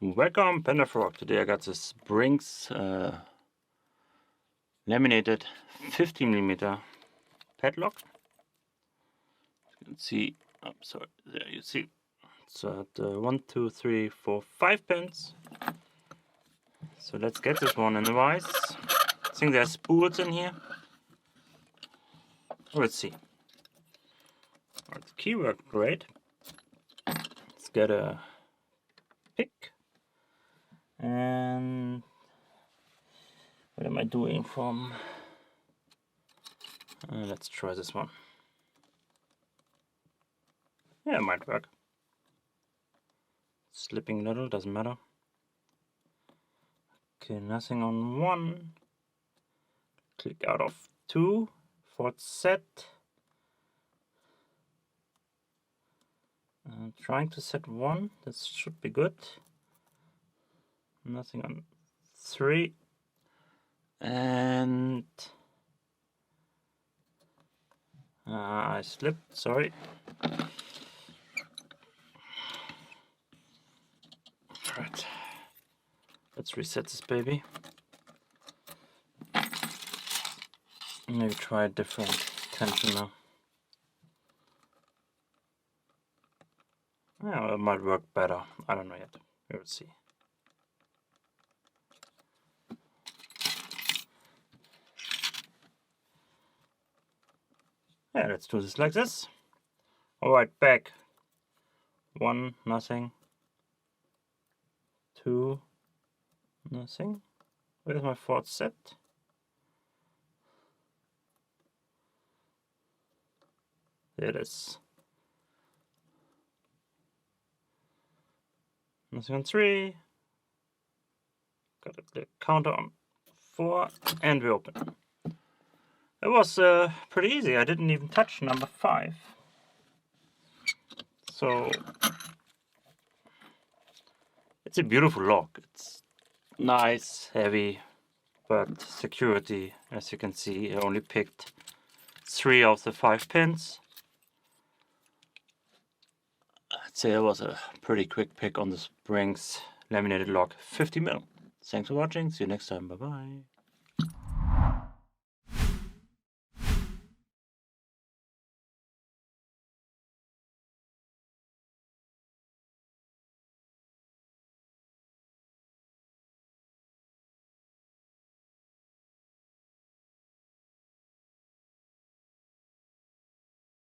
Welcome, Panda-Frog. Today I got this Springs laminated 50mm padlock. You can see, oh, sorry, there you see. It's at 1, 2, 3, 4, 5 pins. So let's get this one in the vise. I think there's spools in here. Let's see. Alright, the key worked great. Let's get a pick. And what am I doing from? Let's try this one. Yeah, it might work. Slipping a little, doesn't matter. Okay, nothing on 1. Click out of 2. Fourth set. Trying to set 1. This should be good. Nothing on 3. And I slipped, sorry. Alright, let's reset this baby. Maybe try a different tension now. Yeah, it might work better. I don't know yet. We'll see. Yeah, let's do this like this. Alright, back. 1, nothing. 2, nothing. Where's my fourth set? There it is. Nothing on 3. Got a clear counter on 4, and we open. It was pretty easy. I didn't even touch number 5. So it's a beautiful lock. It's nice, heavy, but security, as you can see, I only picked 3 of the 5 pins. I'd say it was a pretty quick pick on the Springs laminated lock 50mm. Thanks for watching. See you next time. Bye bye.